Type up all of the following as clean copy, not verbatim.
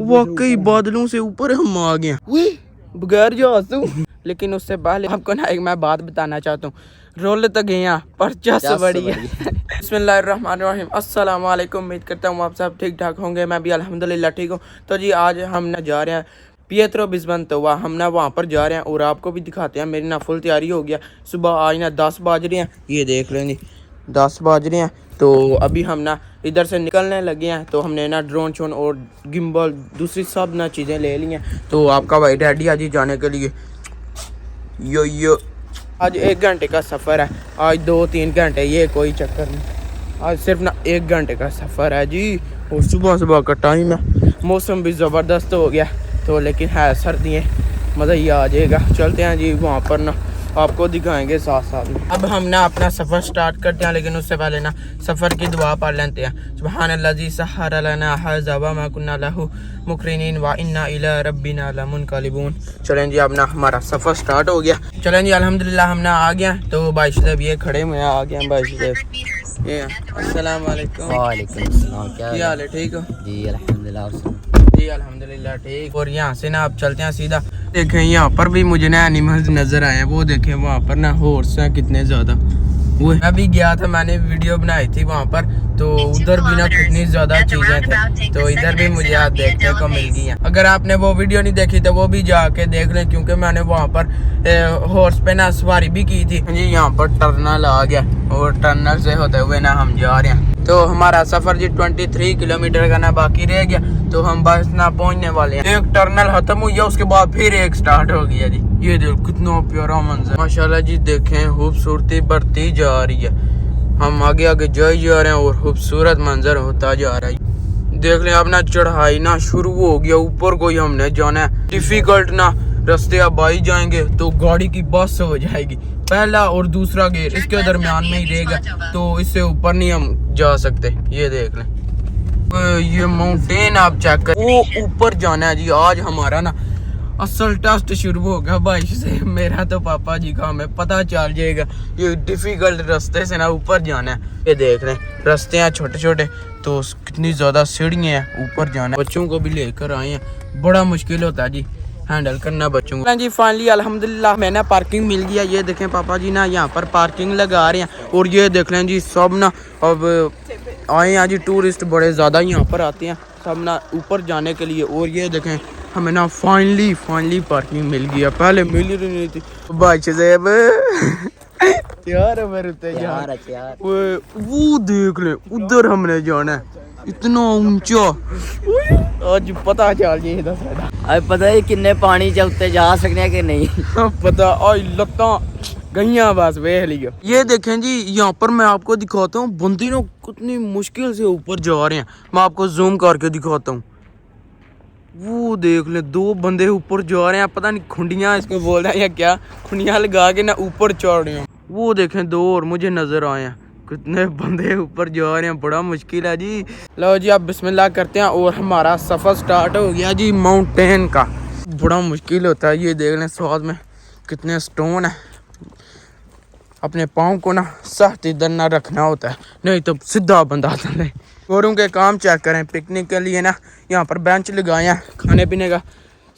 वाकई बादलों से ऊपर हम आ गए बगैर जहाज तो। लेकिन उससे पहले आपको ना एक मैं बात बताना चाहता हूँ। रोल तो गया पर जस बड़ी है। बिस्मिल्लाहिर्रहमानिर्रहीम, अस्सलाम वालेकुम। उम्मीद करता हूँ आप सब ठीक ठाक होंगे। मैं भी अल्हम्दुलिल्लाह ठीक हूँ। तो जी आज हम ना जा रहे हैं पिएत्रो बिस्बेंतोवा। हम ना वहाँ पर जा रहे हैं और आपको भी दिखाते हैं। मेरी ना फुल तैयारी हो गया। सुबह आज ना 10 बज रहे हैं, ये देख लें जी 10 बज रहे हैं। तो अभी हम ना इधर से निकलने लगे हैं। तो हमने ना ड्रोन शोन और गिम्बल दूसरी सब ना चीज़ें ले ली हैं। तो आपका भाई रेडी आज जाने के लिए। यो आज 1 घंटे का सफ़र है। आज 2-3 घंटे ये कोई चक्कर नहीं। आज सिर्फ ना 1 घंटे का सफ़र है जी। और सुबह का टाइम है। मौसम भी ज़बरदस्त हो गया। तो लेकिन है सर्दी है, मज़ा ही आ जाएगा। चलते हैं जी वहाँ पर ना आपको दिखाएंगे साथ साथ में। अब हम ना अपना सफ़र स्टार्ट करते हैं, लेकिन उससे पहले ना सफ़र की दुआ पढ़ लेते हैं। सुब्हानल्लाज़ी सह्हर लना हाज़ा व मा कुन्ना लहू मुक़रिनीन व इन्ना इला रब्बिना लमुनक़लिबून। चलें जी, अब ना हमारा सफ़र स्टार्ट हो गया। चलें जी, अल्हम्दुलिल्लाह हम ना आ गया। तो भाई साहब ये खड़े हुए आ गए हैं। भाई साहब ये अस्सलाम वालेकुम। वालेकुम अस्सलाम। क्या हाल है? ठीक हो जी? अल्हम्दुलिल्लाह। जी अल्हम्दुलिल्लाह ठीक। और यहाँ से ना आप चलते हैं सीधा। देखें यहाँ पर भी मुझे ना एनिमल्स नजर आए हैं। वो देखें वहाँ पर ना हॉर्स हैं कितने ज्यादा। वो मैं भी गया था, मैंने वीडियो बनाई थी वहाँ पर। तो उधर भी ना कितनी ज्यादा चीजें थी। तो इधर भी मुझे आज देखने को मिल गई हैं। अगर आपने वो वीडियो नहीं देखी तो वो भी जाके देख लें, क्योंकि मैंने वहाँ पर हॉर्स पे ना सवारी भी की थी जी। यहाँ पर टर्नल आ गया और टर्नल से होते हुए ना हम जा रहे हैं। तो हमारा सफर जी 23 किलोमीटर का ना बाकी रह गया। तो हम बस ना पहुंचने वाले हैं। एक टर्नल खत्म हुई है, उसके बाद फिर एक स्टार्ट हो गया जी। ये देखो कितना प्यारा मंजर माशाल्लाह जी। देखें खूबसूरती बढ़ती जा रही है। हम आगे आगे जा रहे हैं और खूबसूरत मंजर होता जा रहा है। देख लें अब ना चढ़ाई ना शुरू हो गया। ऊपर कोई हमने जाना है डिफिकल्ट ना रास्ते। अब आई जाएंगे तो गाड़ी की बस हो जाएगी। पहला और दूसरा गेयर इसके दरमियान में ही रहेगा। तो इससे ऊपर नहीं हम जा सकते। ये देख लें ये माउंटेन आप चेक कर, वो ऊपर जाना है जी। आज हमारा ना असल टेस्ट शुरू हो गया भाई से। मेरा तो पापा जी का हमें पता चल जाएगा। ये डिफिकल्ट रास्ते से ना ऊपर जाना है। ये देख रहे हैं रास्ते हैं छोटे छोटे, तो कितनी ज्यादा सीढ़ियाँ हैं ऊपर जाना है। बच्चों को भी लेकर आए हैं, बड़ा मुश्किल होता है जी हैंडल करना बच्चों को जी। फाइनली अल्हम्दुलिल्लाह मैं ना पार्किंग मिल गया। ये देखें पापा जी ना यहाँ पर पार्किंग लगा रहे हैं। और ये देख लें जी सब ना अब आए हैं जी। टूरिस्ट बड़े ज़्यादा यहाँ पर आते हैं सब ना ऊपर जाने के लिए। और ये देखें हमें ना फाइनली पार्किंग मिल गया। पहले मिल ही नहीं थी। भाई साहब यार वो देख ले उधर हमने जाना है। इतना ऊंचा आज पता चल जाएगा साडा। अब पता है किन्ने पानी च उत्ते जा सकने कि नहीं पता आई लत्ता गईया बस वेख लियो। ये देखें जी यहाँ पर मैं आपको दिखाता हूँ बंदी ना कितनी मुश्किल से ऊपर जा रहे हैं। मैं आपको जूम करके दिखाता हूँ। वो देख ले 2 बंदे ऊपर जा रहे हैं। पता नहीं खुंडियाँ इसको बोल रहे हैं या क्या, खुंडियाँ लगा के ना ऊपर चढ़ रहे हैं। वो देखें 2 और मुझे नजर आए हैं। कितने बंदे ऊपर जा रहे हैं, बड़ा मुश्किल है जी। लो जी अब बिस्मिल्लाह करते हैं और हमारा सफ़र स्टार्ट हो गया जी माउंटेन का। बड़ा मुश्किल होता है। ये देख लें साथ में कितने स्टोन है। अपने पाँव को ना सख्त इधर ना रखना होता है, नहीं तो सीधा बंदा चले। गोरों के काम चेक करें। पिकनिक के लिए ना यहाँ पर बेंच लगाए हैं। खाने पीने का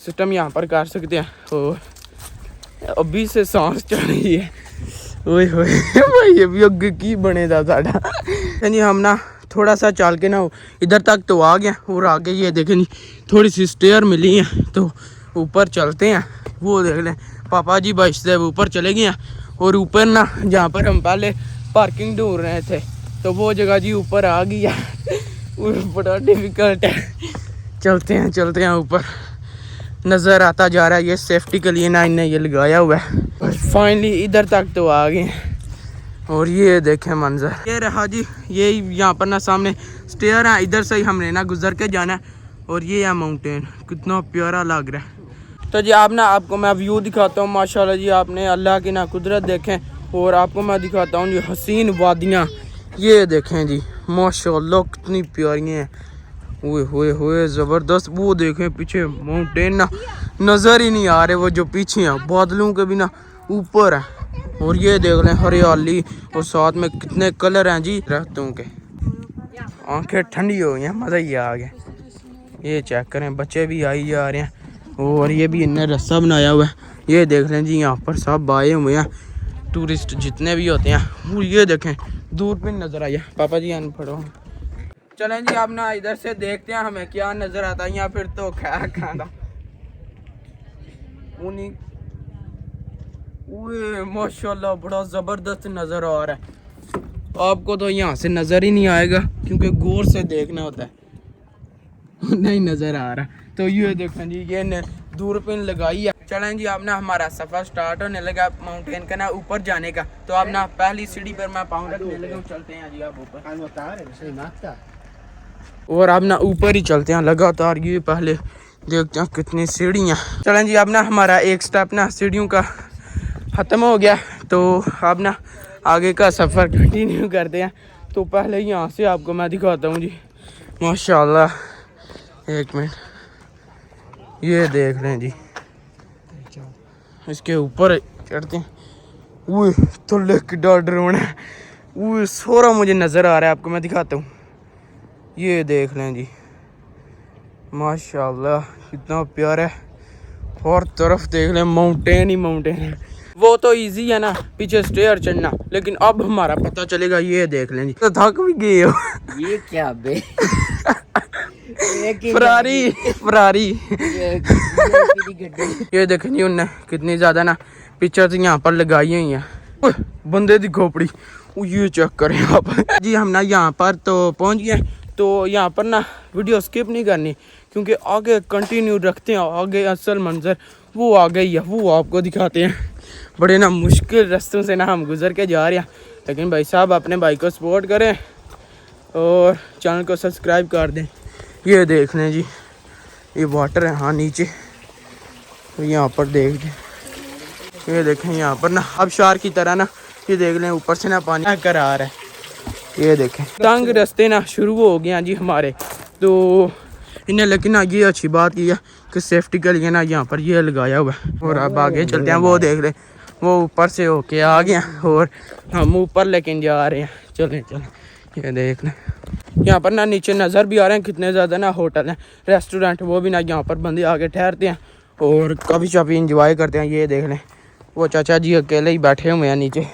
सिस्टम यहाँ पर कर सकते हैं। और अभी से सांस चढ़ रही है। ओए होए भाई अभी अगे की बनेगा साडा जी। हम ना थोड़ा सा चल के ना इधर तक तो आ गया। और आगे ये देखें नहीं थोड़ी सी स्टेयर मिली है, तो ऊपर चलते हैं। वो देख लें पापा जी भाई साहब ऊपर चले गए हैं। और ऊपर ना जहाँ पर हम पहले पार्किंग ढूंढ रहे थे तो वो जगह जी ऊपर आ गई है। बड़ा डिफिकल्ट है। चलते हैं ऊपर। नज़र आता जा रहा है ये सेफ्टी के लिए ना इन्हें ये लगाया हुआ है। फाइनली इधर तक तो आ गए। और ये देखें मंजर ये रहा जी। ये यहाँ पर ना सामने स्टेयर है, इधर से ही हमने ना गुजर के जाना है। और ये है माउंटेन, कितना प्यारा लग रहा है। तो जी आप ना आपको मैं व्यू दिखाता हूँ। माशाल्लाह जी आपने अल्लाह की ना कुदरत देखें। और आपको मैं दिखाता हूँ जी हसीन वादियाँ। ये देखें जी माशाल्लाह कितनी प्यारी हैं। ओए होए ज़बरदस्त। वो देखें पीछे माउंटेन ना नज़र ही नहीं आ रहे, वो जो पीछे हैं बादलों के भी ना ऊपर है। और ये देख लें हरियाली और साथ में कितने कलर हैं जी दरख्तों के। आंखें ठंडी हो गई हैं, मज़ा ही आ गया। ये चेक करें, बच्चे भी आई जा रहे हैं और ये भी इनने रास्ता बनाया हुआ है। ये देख लें जी, यहाँ पर सब आए हुए हैं टूरिस्ट जितने भी होते हैं। वो ये देखें, दूर पे नज़र आई है। पापा जी अनपढ़ो, चलें जी आप ना इधर से देखते हैं हमें क्या नज़र आता है। या फिर तो खैर खाना माशाल्लाह बड़ा ज़बरदस्त नज़र आ रहा है। आपको तो यहाँ से नज़र ही नहीं आएगा क्योंकि गौर से देखना होता है। नहीं नज़र आ रहा, तो ये देखें जी, ये दूरबीन लगाई है। चलें जी आप ना हमारा सफ़र स्टार्ट होने लगा माउंटेन का ना ऊपर जाने का। तो आप ना पहली सीढ़ी पर मैं पाँव रखने लगा, चलते हैं जी आप ऊपर। और आप ना ऊपर ही चलते हैं लगातार। ये पहले देखते हैं कितनी सीढ़ियाँ। चलें जी आप ना हमारा एक स्टेप ना सीढ़ियों का ख़त्म हो गया, तो आप ना आगे का सफ़र कंटिन्यू करते हैं। तो पहले यहाँ से आपको मैं दिखाता हूँ जी, माशाल्लाह। एक मिनट, ये देख लें जी, इसके ऊपर चढ़ते हैं। वो तो लेक डर होना है, वो सोरा मुझे नज़र आ रहा है, आपको मैं दिखाता हूँ। ये देख लें जी, माशाल्लाह कितना प्यारा है। और तरफ देख लें, माउंटेन ही माउंटेन है। वो तो इजी है ना पीछे स्टेयर चढ़ना, लेकिन अब हमारा पता चलेगा। ये देख लें जी, तो थक भी गए हो। ये क्या बे फरारी फरारी। ये देखें जी, उनने कितनी ज़्यादा ना पिक्चर्स यहाँ पर लगाई हुई हैं। बंदे दी खोपड़ी, ये चेक करें आप जी। हम ना यहाँ पर तो पहुँच गए, तो यहाँ पर ना वीडियो स्किप नहीं करनी क्योंकि आगे कंटिन्यू रखते हैं। आगे असल मंजर वो आ गई है, वो आपको दिखाते हैं। बड़े ना मुश्किल रास्तों से ना हम गुजर के जा रहे हैं, लेकिन भाई साहब अपने भाई को सपोर्ट करें और चैनल को सब्सक्राइब कर दें। ये देख लें जी, ये वाटर है हाँ नीचे, तो यहाँ पर देख दें। ये देखें यहाँ पर ना अब शार की तरह ना, ये देख लें ऊपर से ना पानी कर आ रहा है। ये देखें तंग रास्ते ना शुरू हो गए हैं जी हमारे, तो इन्हें लेकिन ना ये अच्छी बात की है कि सेफ्टी के लिए ना यहाँ पर ये लगाया हुआ है। और अब आगे चलते हैं। वो देख लें, वो ऊपर से होके आ गया और हम ऊपर लेकिन जा रहे हैं। चलें चलें, ये देख लें। यहाँ पर ना नीचे नज़र भी आ रहे हैं कितने ज़्यादा ना होटल हैं, रेस्टोरेंट, वो भी ना यहाँ पर बंदे आके ठहरते हैं और कभी शभी इंजॉय करते हैं। ये देख लें, वो चाचा जी अकेले ही बैठे हुए हैं नीचे,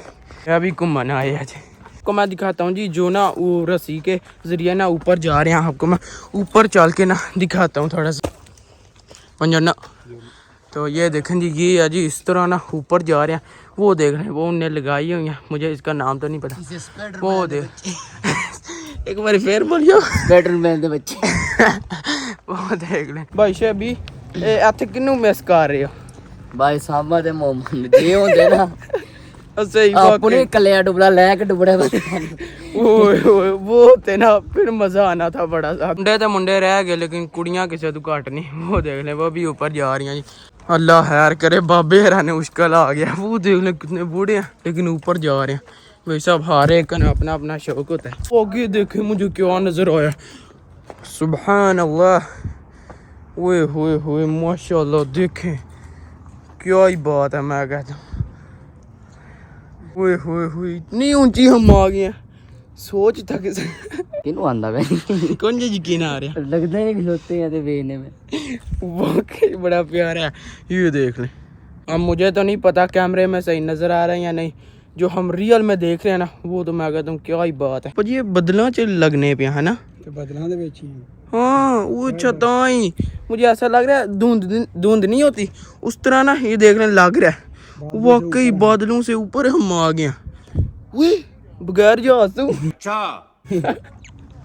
अभी घूमन आए हैं जी। आपको मैं दिखाता हूँ जी, जो ना वो रस्सी के ज़रिए ना ऊपर जा रहे हैं। आपको मैं ऊपर चल के ना दिखाता हूँ थोड़ा सा पंजना। तो ये देखें जी, ये है जी, इस तरह ना ऊपर जा रहे हैं। वो देख रहे हैं, वो उन्हें लगाई हुई हैं, मुझे इसका नाम तो नहीं पता। वो देख एक बार फिर बोलियो, स्पाइडरमैन दे बच्चे। वो देख लें भाई शे भी इत्थे किन्नू मिस कर रहे हो भाई साहब दे मोमन जे होंदे ना, सही अपने कलिया डुबला ले के डुबड़े। ओए वो ते ना फिर मजा आना था बड़ा सा। मुंडे तो मुंडे रह गए, लेकिन कुड़ियां किसी तो घट नहीं। वो देख लें, वो भी ऊपर जा रही हैं जी। अल्लाह खैर करे, बाबे हराने मुश्किल आ गया। वो देख लें कितने बूढ़े हैं लेकिन ऊपर जा रहे हैं। भाई साहब हर एक का अपना अपना शौक होता है। आगे देखे मुझे क्या नजर आया, सुभान अल्लाह, ओए होए होए माशाल्लाह। देखें क्या ही बात है, मैं कहता हूँ ओए होए होए, इतनी ऊंची हम आ गए हैं। सोच तक किनु आंदा बे, कौन जी यकीन आ रहा है, लगता ही नहीं खिलौते हैं देखने में। वाकई बड़ा प्यारा है। ये देख लें, अब मुझे तो नहीं पता कैमरे में सही नजर आ रहा है या नहीं, जो हम रियल में देख रहे हैं ना, वो तो मैं कहता हूँ क्या ही बात है। पर ये बदला च लगने पे है ना, तो बदला दे बेची हाँ वो छता ही मुझे ऐसा लग रहा है धुंध नहीं होती उस तरह ना, ये देखने लग रहा है। वाकई बादलों से ऊपर हम आ गए बगैर जहाज तो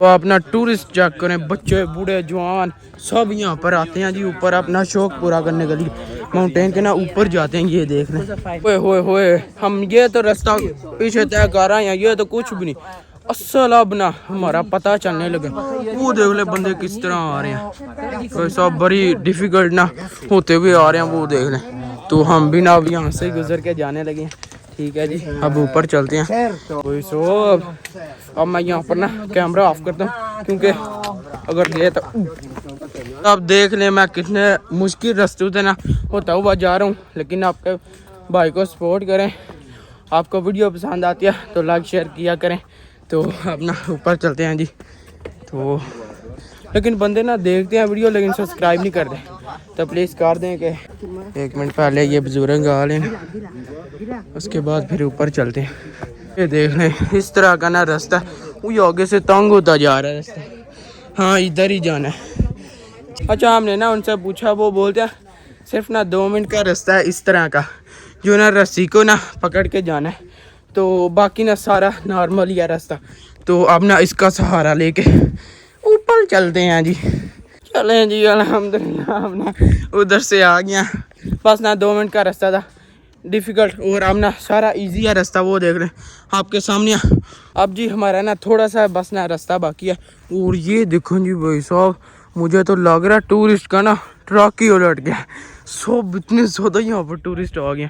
अपना टूरिस्ट चेक करें, बच्चे बूढ़े जवान सब यहाँ पर आते हैं जी ऊपर अपना शौक पूरा करने के लिए। माउंटेन के ना ऊपर जाते हैं। ये देख लें, ओए होए होए, हम ये तो रास्ता पीछे तय कर रहे हैं, ये तो कुछ भी नहीं। असल अब ना हमारा पता चलने लगे। वो देख ले बंदे किस तरह आ रहे हैं, कोई सब बड़ी डिफिकल्ट ना होते हुए आ रहे हैं। वो देख लें, तो हम भी ना अब यहाँ से गुजर के जाने लगे हैं। ठीक है जी, अब ऊपर चलते हैं। कोई सो अब मैं यहाँ पर ना कैमरा ऑफ करता हूँ क्योंकि अगर गए तो अब देख ले मैं कितने मुश्किल रास्ते से ना होता हुआ जा रहा हूँ। लेकिन आपके भाई को सपोर्ट करें, आपको वीडियो पसंद आती है तो लाइक शेयर किया करें। तो अपना ऊपर चलते हैं जी। तो लेकिन बंदे ना देखते हैं वीडियो लेकिन सब्सक्राइब नहीं करते, तो प्लीज़ कर दें कि 1 मिनट पहले ये बुजुर्ग आ लें, उसके बाद फिर ऊपर चलते हैं। ये देख लें इस तरह का ना रास्ता, वो आगे से तंग होता जा रहा है रास्ता। हाँ इधर ही जाना है। अच्छा हमने ना उनसे पूछा, वो बोलते हैं सिर्फ ना 2 मिनट का रास्ता है इस तरह का, जो ना रस्सी को ना पकड़ के जाना है, तो बाकी ना सारा नॉर्मल ही है रास्ता। तो अब ना इसका सहारा लेके ऊपर चलते हैं जी। चलें जी अल्हम्दुलिल्लाह, हम ना उधर से आ गया, बस ना 2 मिनट का रास्ता था डिफ़िकल्ट, और अब ना सारा इजी है रास्ता, वो देख लें आपके सामने। अब जी हमारा ना थोड़ा सा बस ना रास्ता बाकी है। और ये देखो जी भाई साहब, मुझे तो लग रहा है टूरिस्ट का ना ट्रक ही उलट गया, सब इतने ज़्यादा यहाँ पर टूरिस्ट आ गए।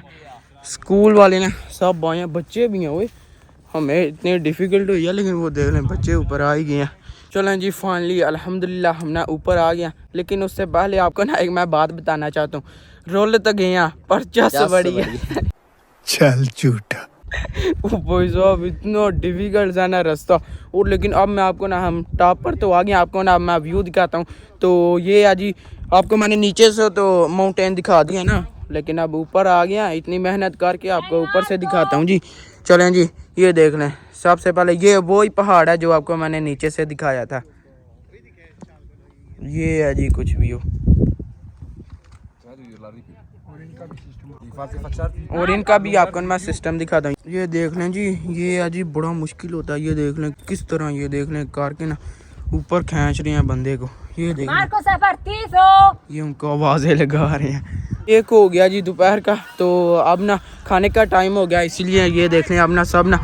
स्कूल वाले ना सब आए हैं, बच्चे भी हैं। वो हमें इतने डिफ़िकल्ट हुई है, लेकिन वो देख लें बच्चे ऊपर आ ही गए हैं। चलें जी फाइनली अल्हम्दुलिल्लाह हम ना ऊपर आ गया। लेकिन उससे पहले आपको ना एक मैं बात बताना चाहता हूँ, रोल तो गए हैं पर चस बड़ी है। चल झूठा। भाई साहब इतना डिफिकल्ट था ना रास्ता। और लेकिन अब मैं आपको ना, हम टॉप पर तो आ गए, आपको ना मैं व्यू दिखाता हूँ। तो ये है जी, आपको मैंने नीचे से तो माउंटेन दिखा दिया ना, लेकिन अब ऊपर आ गया, इतनी मेहनत करके आपको ऊपर से दिखाता हूँ जी। चलें जी, ये देख लें। सबसे पहले ये वो ही पहाड़ है जो आपको मैंने नीचे से दिखाया था, ये है जी कुछ व्यू। और इनका भी आपको मैं सिस्टम दिखाता हूँ। ये देख लें जी, ये है जी बड़ा मुश्किल होता है। ये देख लें किस तरह, ये देख लें करके ना ऊपर खींच रहे हैं बंदे को। ये देख लें, ये उनको आवाज़ें लगा रहे हैं। एक हो गया जी दोपहर का, तो अब ना खाने का टाइम हो गया, इसलिए ये देख लें अब ना सब ना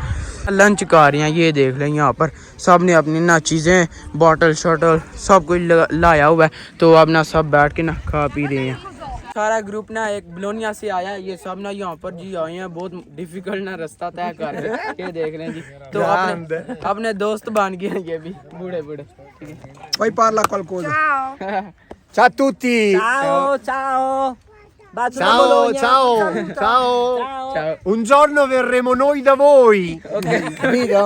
लंच कर रहे हैं। ये देख लें यहाँ पर सब ने अपनी ना चीज़ें, बॉटल शॉटल सब कुछ लाया हुआ है, तो अब ना सब बैठ के ना खा पी रहे हैं। सारा ग्रुप ना एक बिलोनिया से आया है, ये सब ना यहाँ पर जी आए हैं, बहुत डिफिकल्ट ना रास्ता तय कर रहे हैं। ये देख रहे हैं जी, तो अपने दोस्त बन गए हैं ये भी, बूढ़े बूढ़े। Poi parla qualcosa. Ciao a tutti. Ciao, ciao. Bacio da Ciao, Bologna. ciao, ciao. Ciao. Un giorno verremo noi da voi. Capito?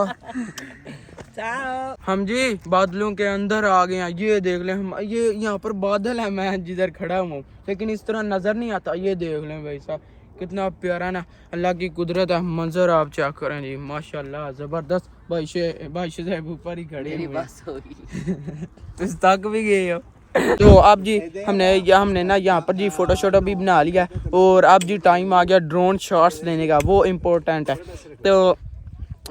Ciao. हम जी बादलों के अंदर आ गए हैं। ये देख लें, हम ये यहाँ पर बादल है, मैं जिधर खड़ा हूँ, लेकिन इस तरह नज़र नहीं आता। ये देख लें भाई साहब, कितना प्यारा ना अल्लाह की कुदरत है। मंजर आप चेक करें जी, माशाल्लाह ज़बरदस्त। भाई साहब ऊपर ही खड़े मेरी हुए बस हो गई। तुम तक भी गए हो। तो अब जी हमने ना यहाँ पर जी फ़ोटो शोटो भी बना लिया, और अब जी टाइम आ गया ड्रोन शॉट्स लेने का, वो इम्पोर्टेंट है। तो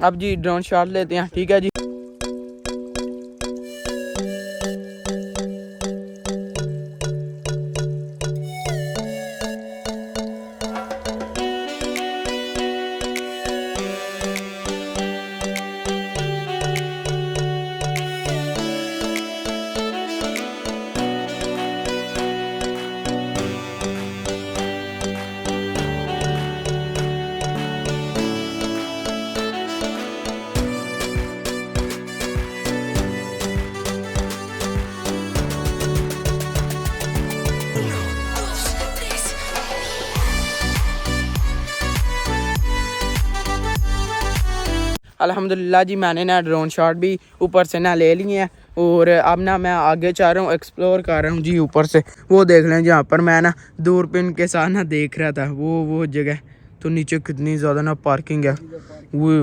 अब जी ड्रोन शॉट लेते हैं, ठीक है जी। अल्हम्दुलिल्लाह जी, मैंने ना ड्रोन शॉट भी ऊपर से ना ले लिए हैं, और अब ना मैं आगे चाह रहा हूँ, एक्सप्लोर कर रहा हूँ जी ऊपर से। वो देख लें जहाँ पर मैं ना दूरबीन के साथ ना देख रहा था, वो जगह तो नीचे कितनी ज़्यादा ना पार्किंग है। हुए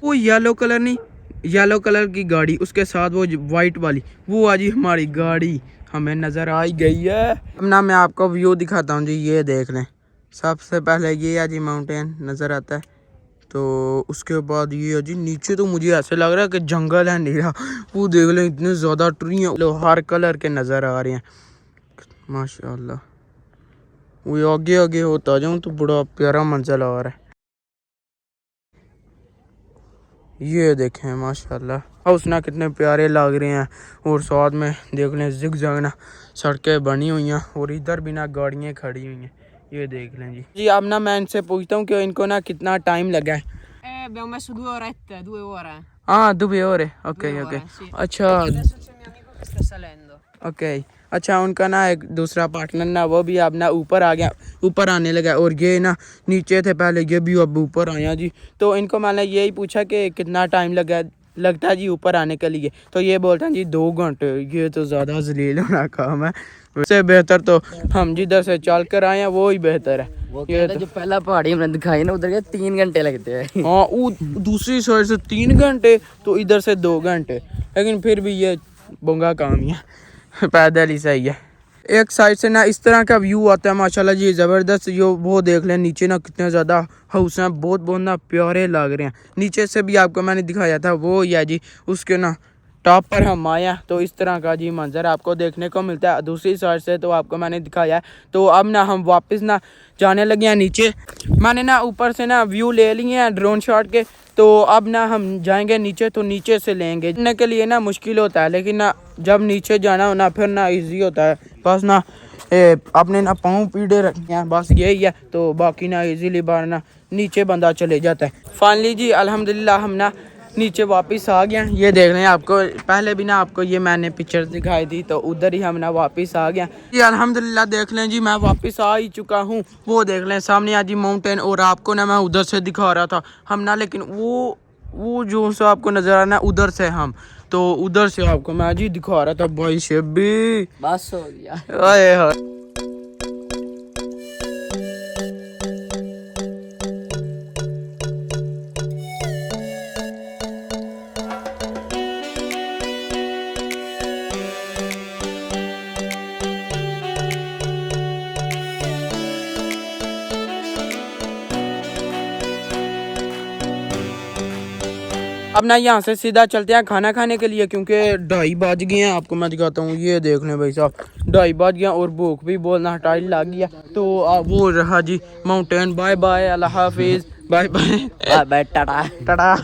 वो येलो कलर नहीं, येलो कलर की गाड़ी, उसके साथ वो वाइट वाली, वो आज हमारी गाड़ी हमें नज़र आ ही गई है। अब ना मैं आपको व्यू दिखाता हूँ जी, ये देख लें। सबसे पहले ये है जी माउंटेन नज़र आता है, तो उसके बाद ये है जी नीचे, तो मुझे ऐसे लग रहा है कि जंगल है नीला। वो देख लें इतने ज़्यादा ट्री हैं, हर कलर के नज़र आ रहे हैं माशाल्लाह। वो आगे आगे होता जाऊँ तो बड़ा प्यारा मंजर आ रहा है। ये देखें माशाल्लाह, हाउस ना कितने प्यारे लग रहे हैं, और साथ में देख लें जिग-जैग ना सड़कें बनी हुई हैं, और इधर भी ना गाड़ियाँ खड़ी हुई हैं। ये देख लें जी। अब ना मैं इनसे पूछता हूँ कि इनको ना कितना टाइम लगा है। Abbiamo messo 2 orette, 2 ore. हाँ 2 ore, okay 2 okay. ore, sì. अच्छा Adesso c'è mio amico che sta salendo. Okay, अच्छा उनका ना एक दूसरा पार्टनर ना, वो भी अब ना ऊपर आ गया, ऊपर आने लगा, और ये ना नीचे थे पहले, ये भी अब ऊपर आया जी। तो इनको मैंने यही पूछा कि कितना टाइम लगा लगता है जी ऊपर आने के लिए, तो ये बोलते हैं जी 2 घंटे। ये तो ज़्यादा जलील होना काम है, उससे बेहतर तो हम जिधर से चल कर आए हैं वो ही बेहतर है। वो ये जो पहला पहाड़ी हमने दिखाई ना, उधर के 3 घंटे लगते हैं। हाँ, वो दूसरी साइड से 3 घंटे, तो इधर से 2 घंटे, लेकिन फिर भी ये बोंगा काम ही है, पैदल ही सही है। एक साइड से ना इस तरह का व्यू आता है माशाल्लाह जी, ज़बरदस्त। जो वो देख लें नीचे ना कितने ज़्यादा हाउस हैं, बहुत बहुत ना प्यारे लग रहे हैं। नीचे से भी आपको मैंने दिखाया था वो या जी, उसके ना टॉप पर हम आए हैं, तो इस तरह का जी मंजर आपको देखने को मिलता है। दूसरी साइड से तो आपको मैंने दिखाया है। तो अब ना हम वापस ना जाने लगे हैं नीचे। मैंने ना ऊपर से ना व्यू ले लिए हैं ड्रोन शॉट के, तो अब ना हम जाएंगे नीचे, तो नीचे से लेंगे। चढ़ने के लिए ना मुश्किल होता है, लेकिन ना जब नीचे जाना हो ना फिर ना इजी होता है। बस ना अपने ना पाँव पीड़े रखते हैं, बस यही है। तो बाकी ना इजीली बाहर ना नीचे बंदा चले जाता है। फाइनली जी अल्हम्दुलिल्लाह हम ना नीचे वापस आ गए हैं। ये देख रहे हैं, आपको पहले भी ना आपको ये मैंने पिक्चर दिखाई थी, तो उधर ही हम ना वापस आ गए जी अल्हम्दुलिल्लाह। देख लें जी मैं वापस आ ही चुका हूँ। वो देख लें सामने आज जी माउंटेन, और आपको ना मैं उधर से दिखा रहा था हम ना, लेकिन वो जो सा आपको नज़र आना उधर से हम, तो उधर से आपको मैं जी दिखा रहा था भाई शेबी। बस हो गया। आए हाय। अब ना यहाँ से सीधा चलते हैं खाना खाने के लिए, क्योंकि 2:30 बज गए हैं। आपको मैं दिखाता हूँ, ये देख लें भाई साहब 2:30 बज गया, और भूख भी बोलना हटाई लग गया। तो वो रहा जी माउंटेन। बाय बाय, अल्लाह हाफिज़, bye bye bye tata tata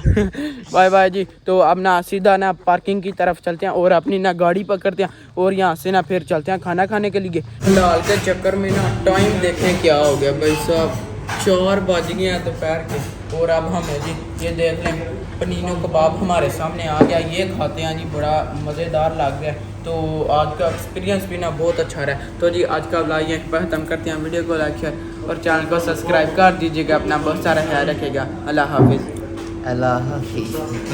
bye bye जी। तो अब ना सीधा ना पार्किंग की तरफ चलते हैं और अपनी ना गाड़ी पकड़ते हैं, और यहाँ से ना फिर चलते हैं खाना खाने के लिए। फिलहाल के चक्कर में ना टाइम देखें क्या हो गया भाई साहब, 4 बज गए हैं दोपहर के। और अब हमें जी ये देख लें पनीनो कबाब हमारे सामने आ गया, ये खाते हैं जी, बड़ा मज़ेदार लग गया। तो आज का एक्सपीरियंस भी ना बहुत अच्छा रहा। तो जी आज का व्लॉग यहीं पर ख़त्म करते हैं। वीडियो को लाइक शेयर और चैनल को सब्सक्राइब कर दीजिएगा। अपना बहुत सारा ख्याल रखिएगा। अल्लाह हाफिज़। अल्लाह हाफिज़।